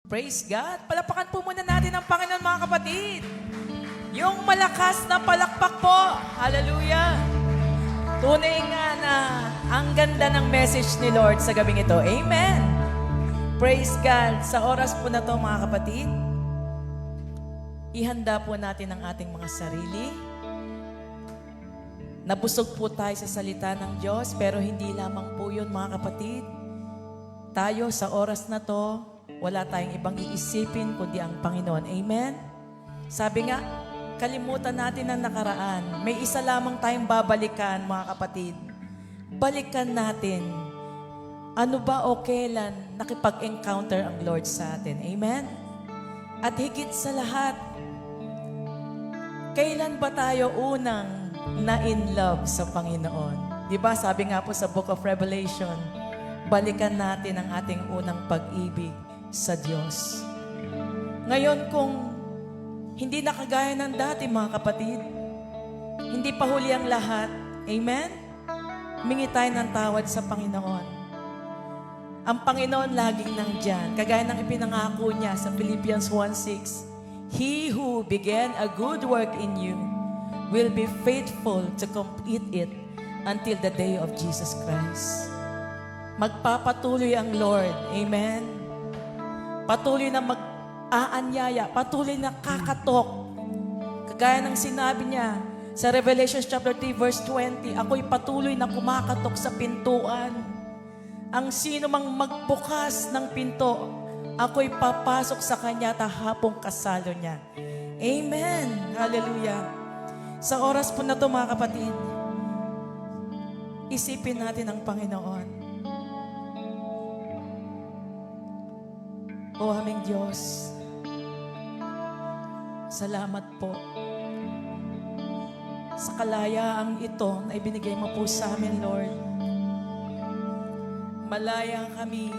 Praise God. Palapakan po muna natin ang Panginoon, mga kapatid. Yung malakas na palakpak po. Hallelujah. Tunay nga na ang ganda ng message ni Lord sa gabing ito. Amen. Praise God. Sa oras po na to, mga kapatid, ihanda po natin ang ating mga sarili. Nabusog po tayo sa salita ng Diyos, pero hindi lamang po yun, mga kapatid. Tayo sa oras na to, wala tayong ibang iisipin kundi ang Panginoon. Amen? Sabi nga, kalimutan natin ang nakaraan. May isa lamang tayong babalikan, mga kapatid. Balikan natin. Ano ba o kailan nakipag-encounter ang Lord sa atin? Amen? At higit sa lahat, kailan ba tayo unang na-in love sa Panginoon? Diba, sabi nga po sa Book of Revelation, balikan natin ang ating unang pag-ibig sa Diyos. Ngayon, kung hindi na kagaya ng dati, mga kapatid, hindi pa huli ang lahat, amen? Humingi tayo ng tawad sa Panginoon. Ang Panginoon laging nandyan, kagaya ng ipinangako niya sa Philippians 1:6, He who began a good work in you will be faithful to complete it until the day of Jesus Christ. Magpapatuloy ang Lord, amen? Patuloy na mag-aanyaya, patuloy na kakatok. Kagaya ng sinabi niya sa Revelation chapter 3 verse 20, ako'y patuloy na kumakatok sa pintuan. Ang sino mang magbukas ng pinto, ako'y papasok sa kanya at hapong kasalo niya. Amen. Hallelujah. Sa oras po na to, mga kapatid, isipin natin ang Panginoon. O aming Diyos, salamat po sa kalayaang ito na ibinigay mo po sa amin, Lord. Malaya kami,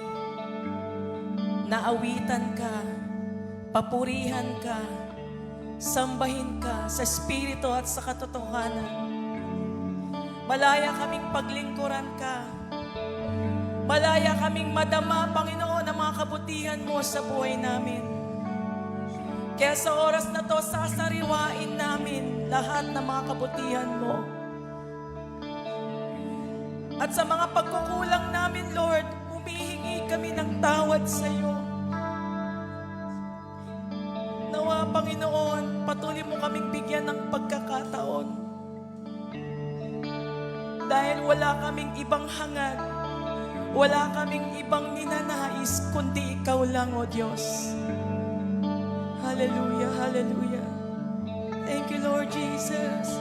naawitan ka, papurihan ka, sambahin ka sa Espiritu at sa katotohanan. Malaya kaming paglingkuran ka. Malaya kaming madama, Panginoon, ang mga kabutihan mo sa buhay namin. Kaya sa oras na to, sasariwain namin lahat ng mga kabutihan mo. At sa mga pagkukulang namin, Lord, humihingi kami ng tawad sa iyo. Nawa, Panginoon, patuloy mo kaming bigyan ng pagkakataon. Dahil wala kaming ibang hangad, wala kaming ibang ninanais, kundi ikaw lang, O Diyos. Hallelujah, hallelujah. Thank you, Lord Jesus.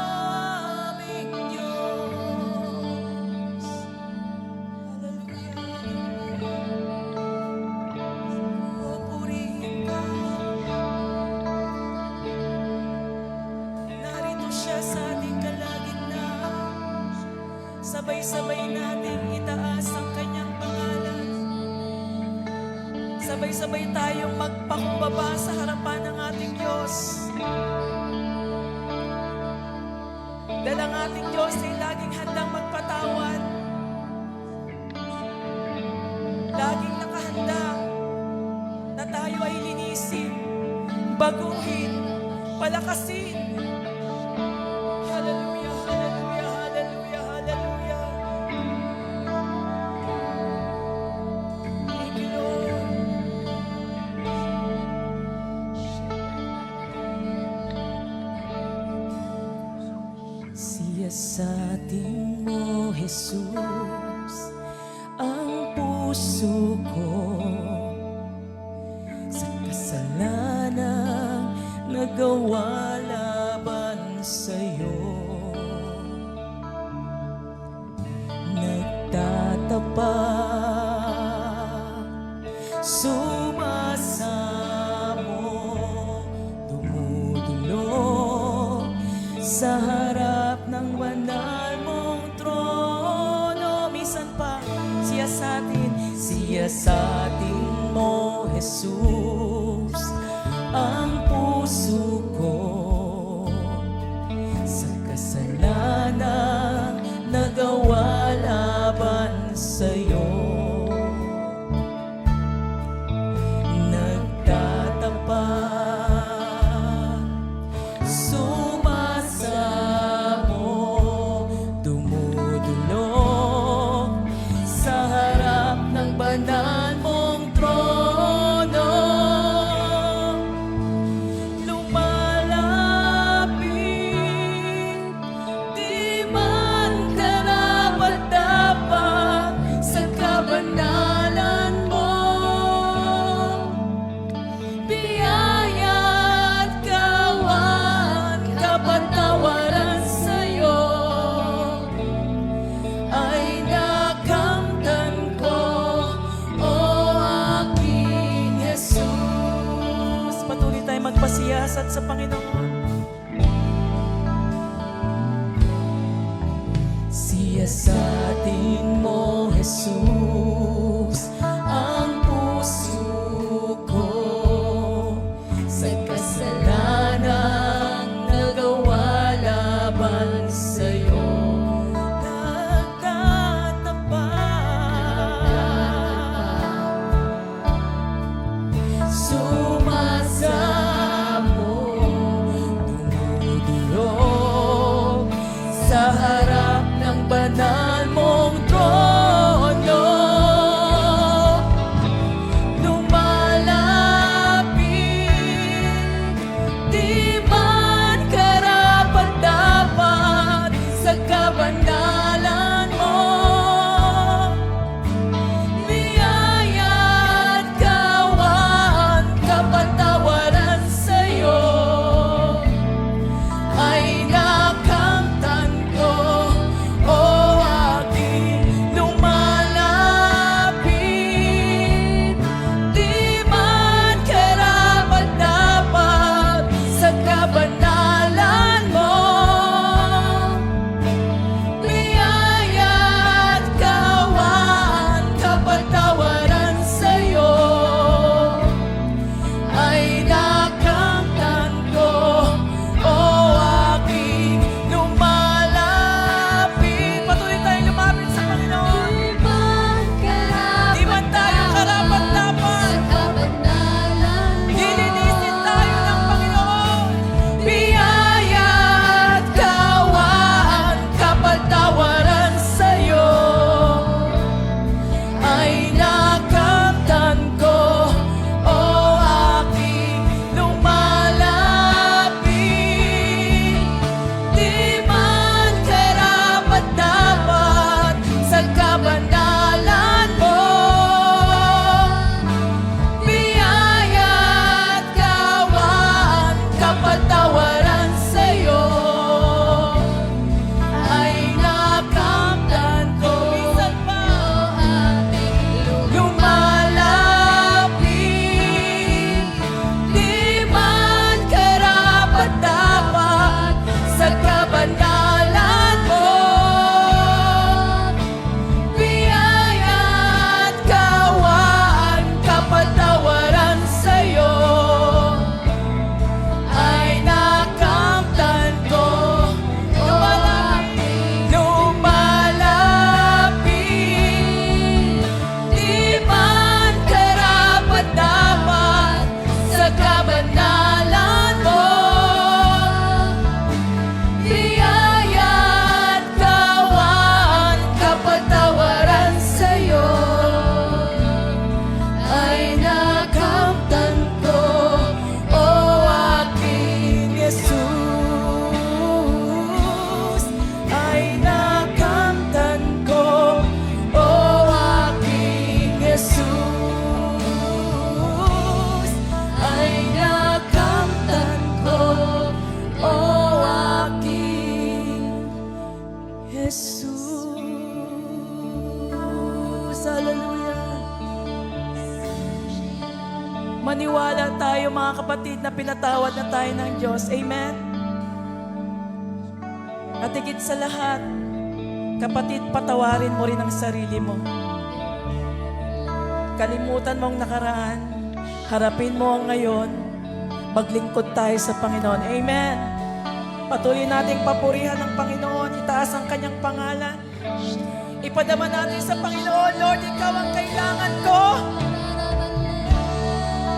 Aming Diyos. Hallelujah. O purihin ka. Narito siya sa ating kalagitnaan. Sabay-sabay nating itaas ang kanyang pangalan. Sabay-sabay tayong magpakumbaba sa harapan ng ating Diyos. Dahil ang ating Diyos ay laging handang magpatawad. Laging nakahanda na tayo ay linisin, baguhin, palakasin. Hallelujah, hallelujah, hallelujah, hallelujah. Thank you, Lord. Siyasatin mo, Jesus, ang puso ko sa kasalanan nagawa laban sa'yo. Nagtatapat, sumasamo, dumudulog sa harap ng banal mong trono. Minsan pa, siyasatin mo, Jesus, ang puso ko siyasat sa Panginoon. Siyasatin mo, Jesus, ang puso ko sa kasalanang nagawa laban sa'yo. Sumasamo, dumudurog sa harap ng banal mong trono. Lumalapit, di man karapat-dapat sa kabanalan mo. Biyaya at kawan, kapatawaran sa'yo ay nakamtan ko. O aking lumalapit, di man karapat-dapat sa kabanalan mo. Biyaya at kawan, kapatawaran sa'yo ay nakamtan ko. O aking lumalapit. Patuloy tayong lumapit sa Panginoon. Di man tayo karapat-dapat, lilinisin tayo ng Panginoon. Biyaya at kawan, kapatawaran sa'yo ay nakamtan ko. O aking lumalapit, di man karapat-dapat sa kabanalan mo. Biyaya at kawan, kapatawaran sa'yo ay nakamtan ko. Minsan pa lumalapit, di man karapat-dapat sa kabanalan mo. Biyaya at kawan, kapatawaran sa'yo ay nakamtan ko. Lumalapit, di man karapat-dapat sa kabanalan mo. Biyaya at kawan, kapatawaran sa'yo ay nakamtan ko. O aking Jesus, ay nakamtan ko. O aking Jesus, ay nakamtan ko. O aking Jesus. Hallelujah. Maniwala tayo mga kapatid na pinatawad na tayo ng Diyos. Amen. At higit sa lahat, kapatid, patawarin mo rin ang sarili mo. Kalimutan mo ang nakaraan. Harapin mo ang ngayon. Maglingkod tayo sa Panginoon. Amen. Patuloy nating papurihan ng Panginoon. Itaas ang kanyang pangalan. Ipadama natin sa Panginoon, Lord, ikaw ang kailangan ko.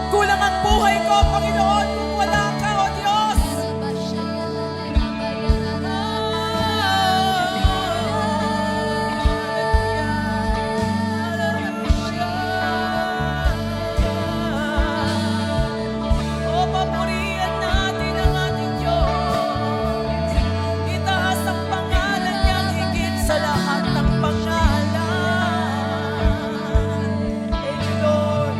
Kulang ang buhay ko, Panginoon, kung wala ka, O Diyos. O, papurihan natin ang ating Diyos. Itaas ang pangalan niya higit sa lahat ng pangalan. Thank you, Lord.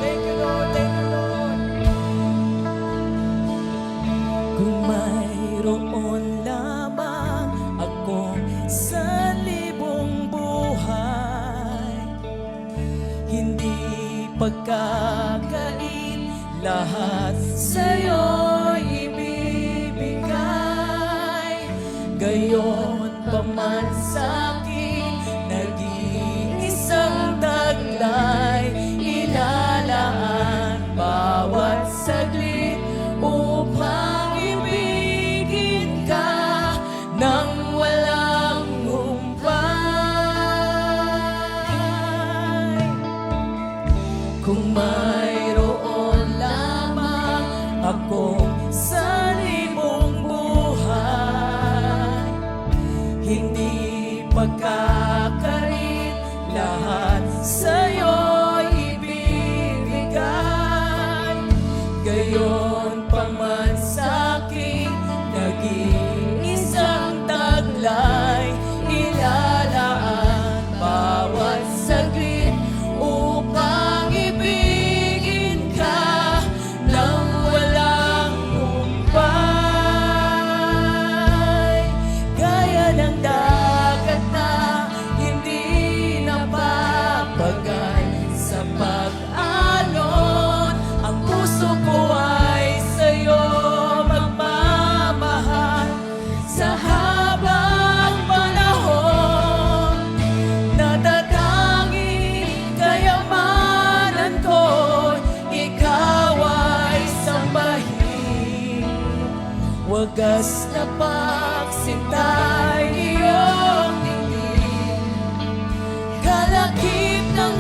Thank you, Lord. Thank you, Lord. Kung mayroon lamang akong sanlibong buhay, hindi pagkakait lahat sa'yo. Gayon pa man sa'kin, nag-iisang taglay, ilalaan bawat saglit upang ibigin ka nang walang humpay. Kung mayroon lamang akong sanibong buhay, hindi pagkakarit lahat sa'yo'y ibibigay. Gayon pa man sa'kin, nag-iisang taglay, ilalaan bawat saglit upang ibigin ka nang walang humpay. Gaya ng dagat na hindi napapagal sa pag-alon, ang puso ko ay sa'yo magmamahal sa habang panahon. Natatanging kayamanan ko, ikaw ay sambahin. Wagas na pagsintay iyong tingin, kalakip ng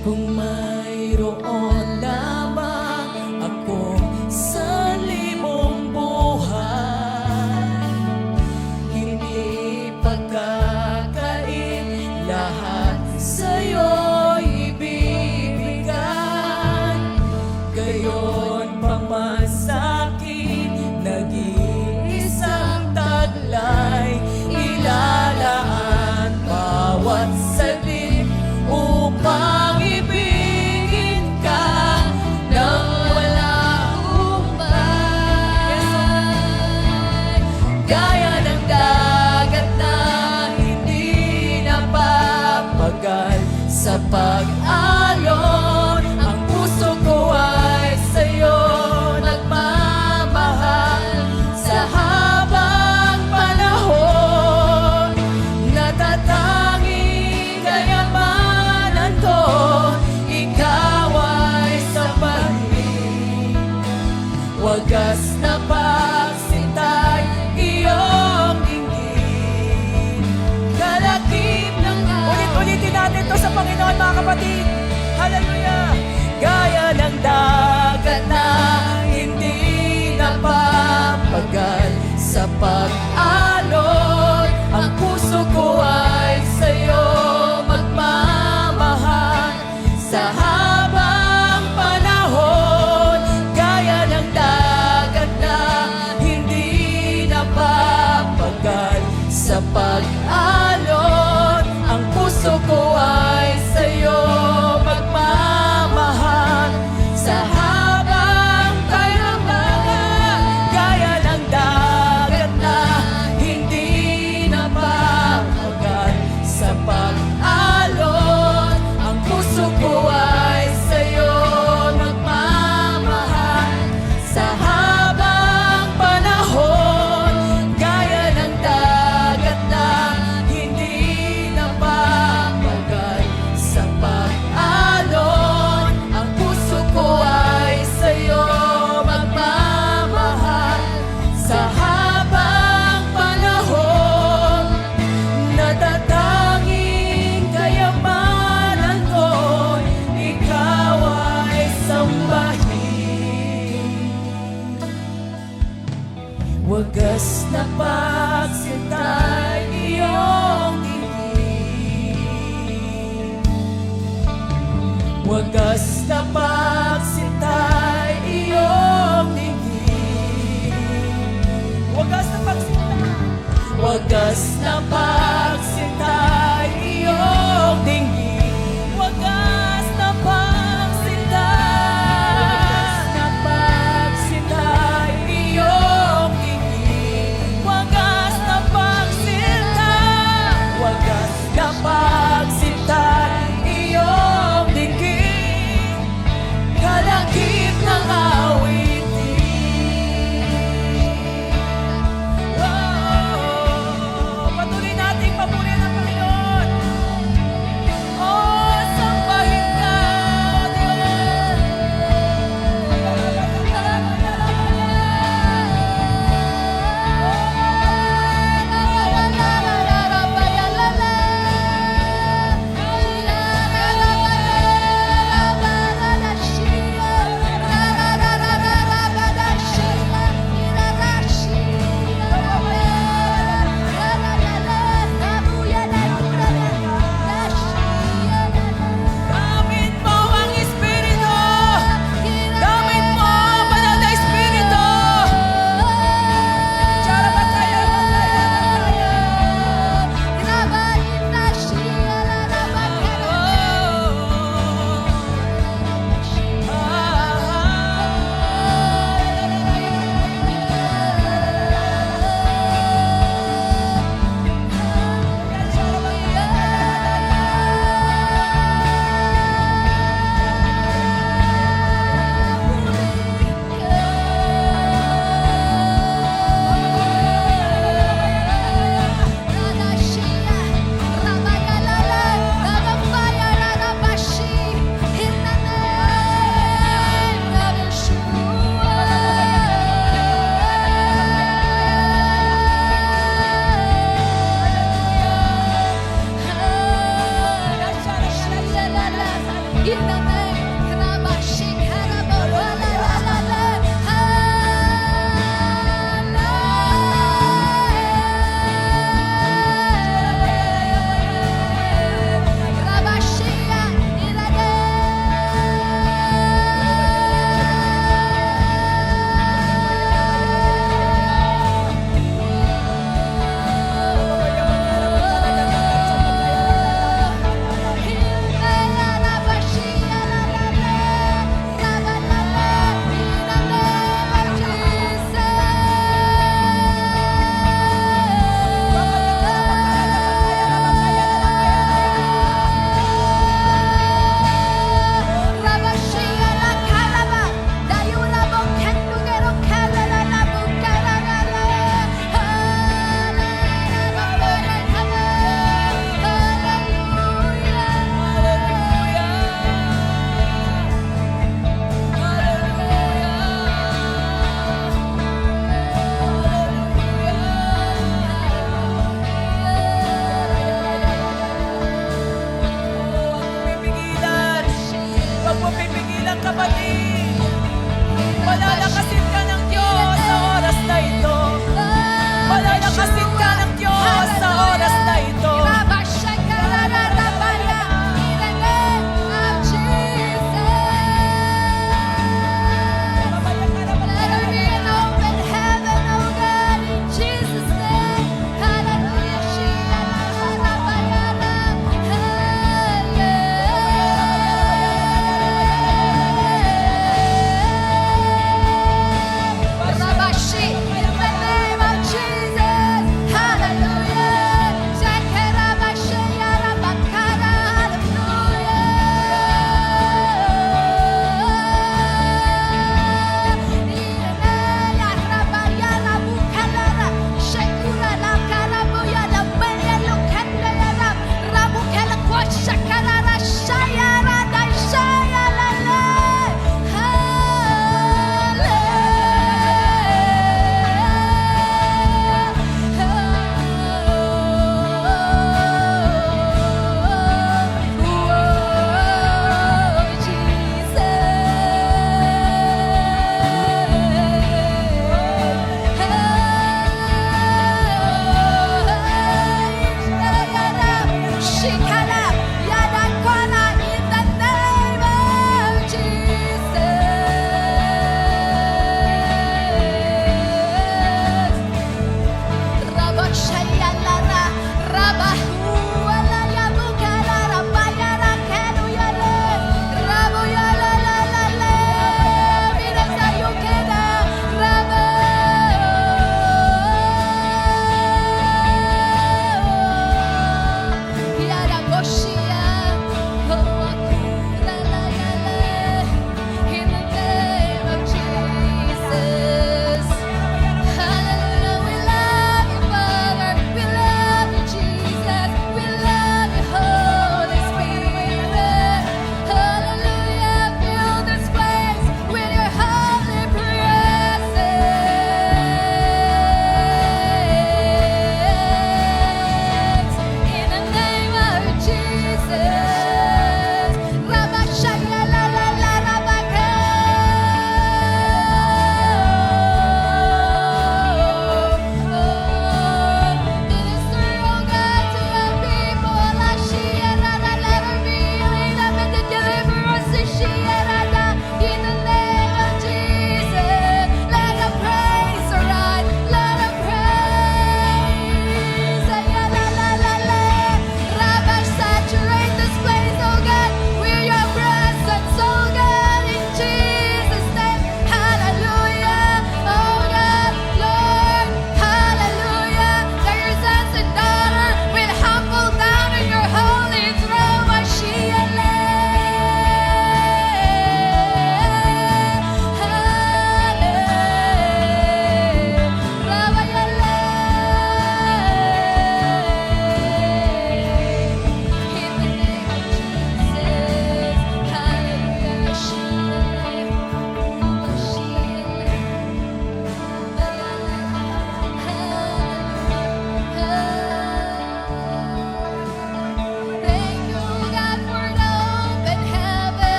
kung mayroon lamang akong sanibong buhay, hindi pagkakain lahat sa'yo'y ibibigay. Gayon pa man sa'kin, nag-iisang taglay, ilalaan bawat saglit upang ibigin ka nang walang humpay. Gaya ng dagat na hindi napapagal sa pag-alon, ang puso ko ay sa'yo nagmamahal sa habang panahon. Natatanging kayamanan ko, ikaw ay sambahin. Wagas na pagsintay iyong dinggin, kalakip ng ulit-ulitin natin to sa Panginoon, mga kapatid. Hallelujah! Gaya ng dagat na hindi napapagal sa pag-alon, ang puso ko ay sa'yo magmamahal sa habang panahon. Gaya ng dagat na hindi napapagal sa pag-alon, ang puso ko ay sa'yo magmamahal sa habang kailangan. Gaya ng dagat na hindi napapagal sa pag-alon, ang puso ko ay sa'yo magmamahal sa habang panahon. Gaya ng dagat na hindi napapagal sa pag-alon, ang puso ko ay sa'yo magmamahal sa habang panahon. Natatanging kayamanan ko, ikaw ay sambahin. Wagas na pagsintay iyong dinggin, wagas na pagsintay iyong dinggin, wagas na pagsintay, wagas na pagsintay iyong dinggin, wagas na pagsintay, wagas na pagsintay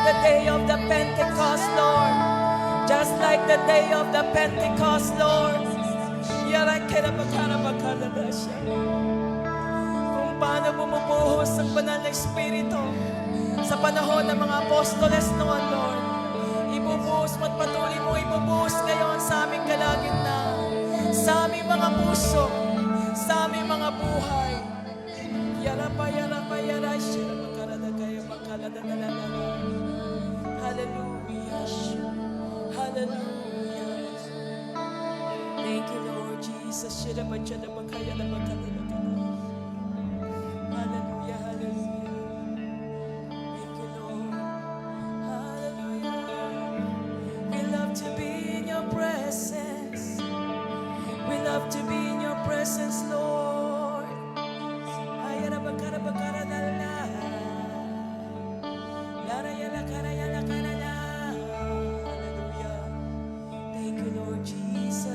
the day of the Pentecost, Lord. Just like the day of the Pentecost, Lord. Kung paano bumubuhos ang banal na Espiritu sa panahon ng mga apostoles noon, Lord. Ibubuhos mo't patuloy mo ibubuhos ngayon sa aming kalagitnaan, sa aming mga puso, sa aming mga buhay. Hallelujah. Hallelujah. Thank you, Lord Jesus. Hallelujah, hallelujah. Thank you, Lord. Hallelujah. We love to be in your presence. We love to be in your presence, Lord. Hallelujah. Thank you, Lord Jesus.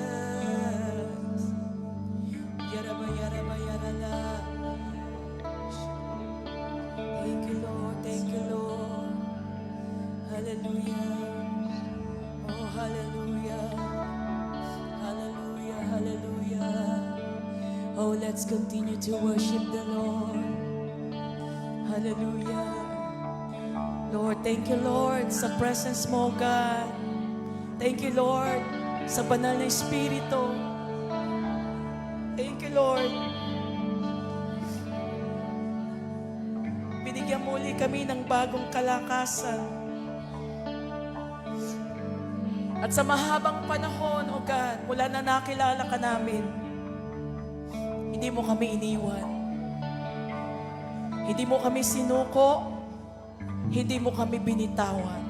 Thank you, Lord. Thank you, Lord. Hallelujah. Oh, hallelujah. Hallelujah. Hallelujah. Oh, let's continue to worship the Lord. Hallelujah. Lord, thank you, Lord, sa presence mo, God. Thank you, Lord, sa banal na Espiritu. Thank you, Lord. Binigyan muli kami ng bagong kalakasan. At sa mahabang panahon, O God, mula na nakilala ka namin, hindi mo kami iniwan. Hindi mo kami sinuko. Hindi mo kami binitawan.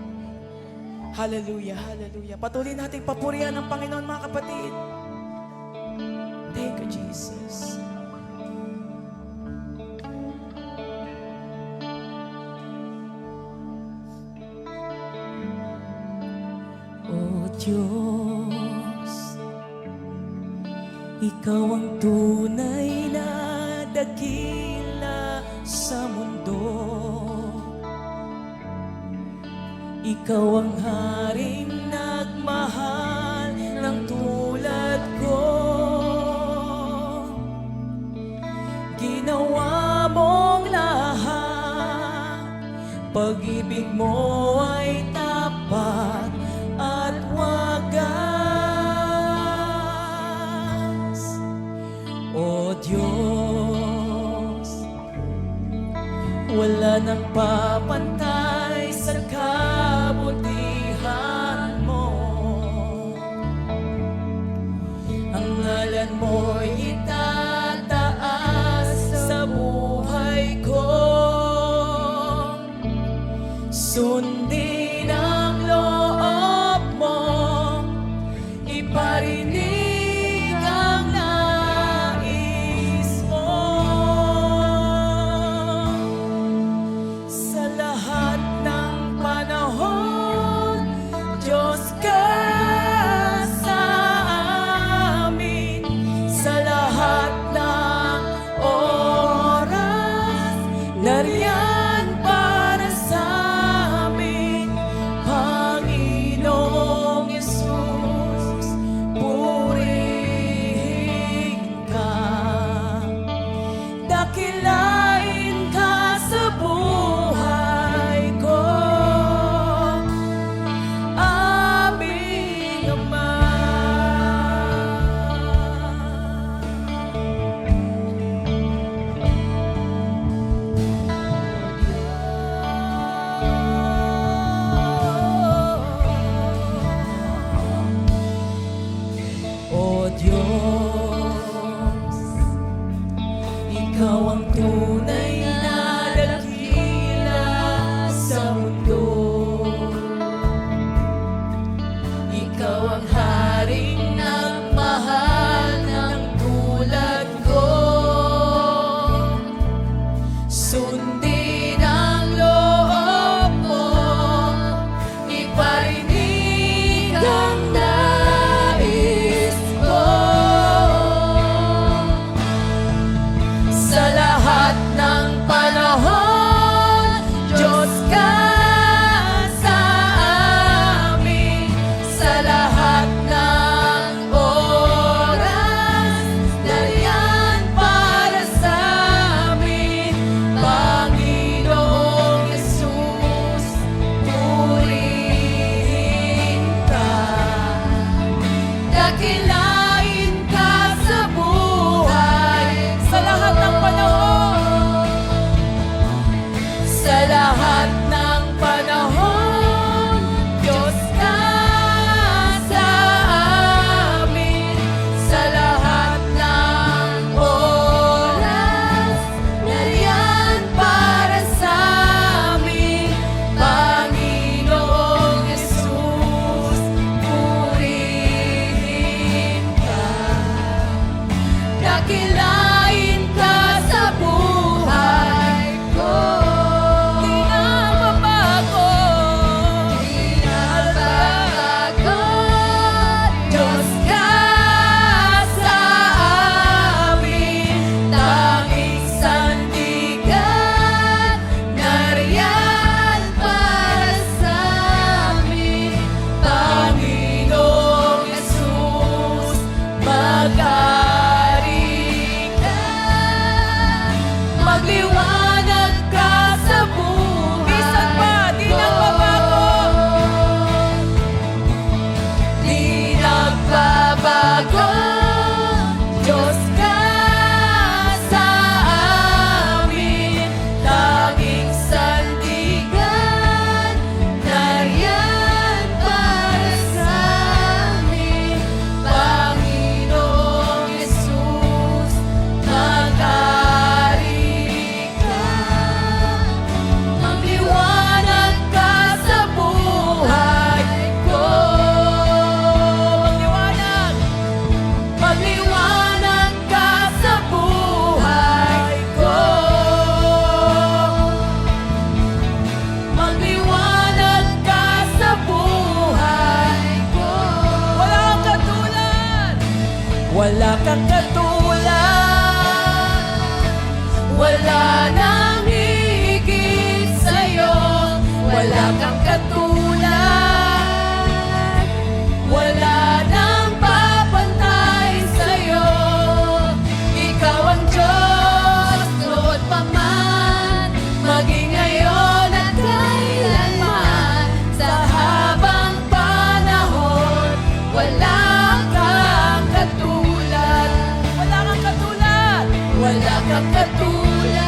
Hallelujah, hallelujah. Patuloy nating papurihan ng Panginoon, mga kapatid. Thank you, Jesus. O Diyos, Ikaw ang tunay na dakila sa mundo. Ikaw ang haring nagmahal ng tulad ko. Ginawa mong lahat, pag-ibig mo ay tapat at wagas. O Diyos, wala nang papantay sa kabutihan mo. Ang ngalan mo'y itataas sa buhay ko. Sundin ang loob mo, iparinig ang nais mo. Sa lahat ng panahon, Diyos ka sa amin. Sa lahat ng oras, nariyan para sa amin. kang katulad. Wala nang higit sa'yo. Wala kang katulad. Wala nang papantay sa'yo. Ikaw ang Diyos, noon pa man, maging ngayon at kailanman. Sa habang panahon, wala kang katulad. Wala kang katulad. Wala kang katulad.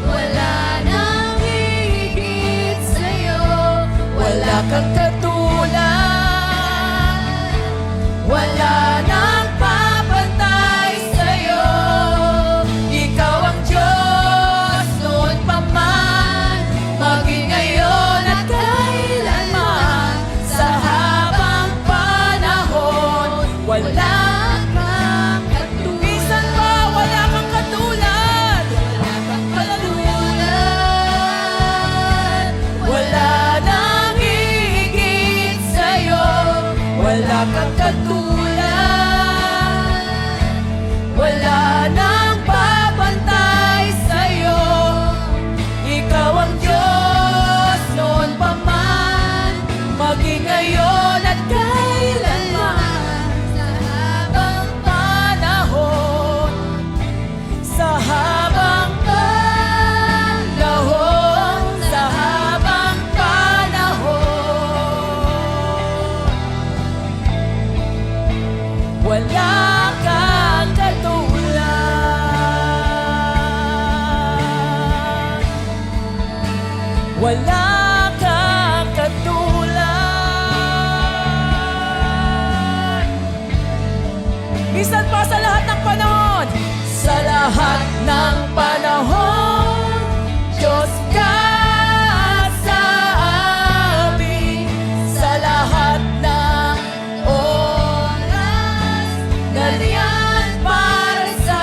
Wala nang higit sa'yo. Wala kang katulad. Wala nang papantay sa'yo. Ikaw ang Diyos, noon pa man, maging ngayon at kailanman. Sa habang panahon, wala kang katulad. Minsan pa, wala kang katulad. Wala kang katulad. Wala nang higit sa'yo. Wala kang katulad. Wala nang papantay sa'yo. Ikaw ang Diyos, noon pa man, maging ngayon at kailanman. Sa habang panahon, sa habang panahon, sa habang panahon, wala kang katulad. Wala kang katulad. Minsan pa sa lahat ng panahon, sa lahat ng panahon, Diyos ka sa amin. Sa lahat ng oras, nariyan para sa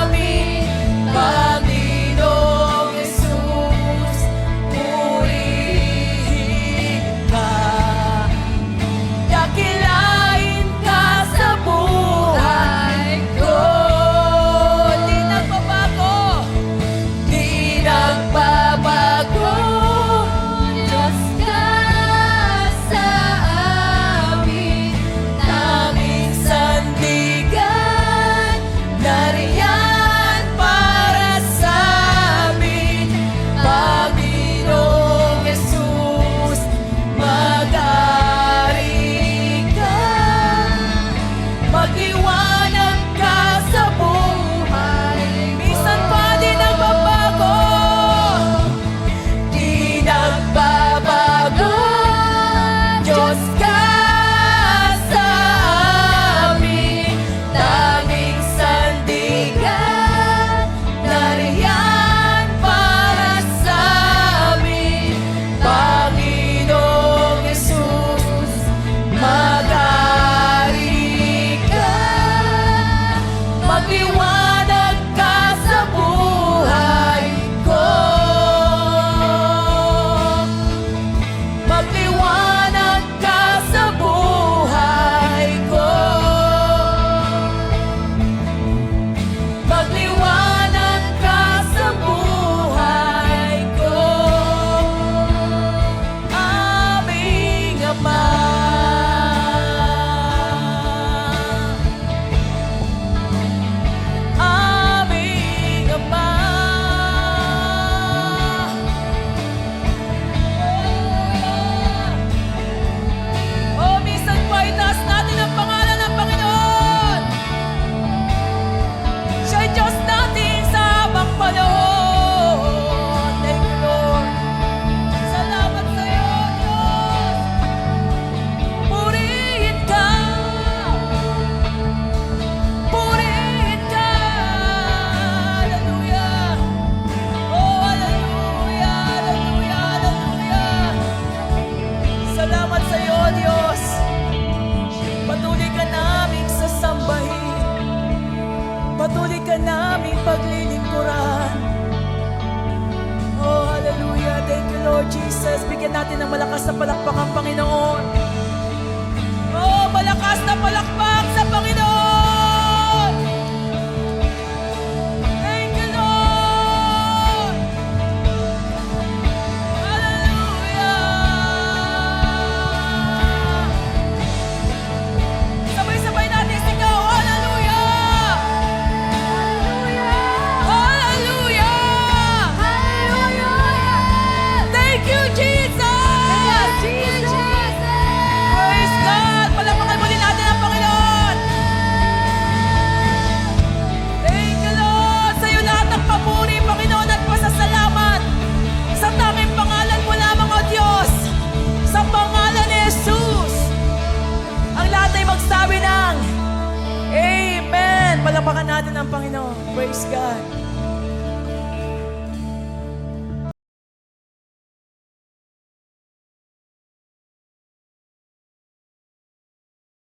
amin. Panginoong Jesus, purihin ka. Dakilain ka sa buhay ko. Di nagbabago. Di nagbabago. Diyos ka sa amin. Naming sandigan, nariyan para sa amin. Panginoong Jesus, mag-ari ka. Mag-iwanag ka sa buhay. Minsan pa di nagbabago. Di nagbabago. Diyos ka sa amin. Tanging sandigan, nariyan para sa amin. Panginoong Jesus, mag-ari ka. Magliwanag ka sa buhay ko. Magliwanag ka sa buhay ko. Magliwanag ka sa buhay ko. Aming Ama. Aming Ama. Oh, minsan pa itaas natin ang pangalan ng Panginoon. Siya'y Diyos natin sa habang panahon. Thank you, Lord. Salamat sa iyo, Diyos. Purihin ka. Purihin ka. Hallelujah. Oh, hallelujah, hallelujah, hallelujah. Salamat sa iyo, Diyos. Patuloy ka naming sasambahin. Patuloy ka naming paglilingkuran. Oh, hallelujah. Thank you, Lord Jesus. Bigyan natin ng malakas na palakpak ang Panginoon. Oh, malakas na palakpak sa Panginoon! Thank you, Lord! Hallelujah! Sabay-sabay natin sigaw, hallelujah! Hallelujah! Thank you, Jesus! Praise God! Palakpakan muli natin ang Panginoon! Thank you, Lord! Sa iyo lahat ng papuri, Panginoon, at pasasalamat sa tanging pangalan mo lamang, O Diyos! Sa pangalan ni Jesus! Ang lahat ay magsabi ng Amen! Palakpakan natin ang Panginoon. Praise God!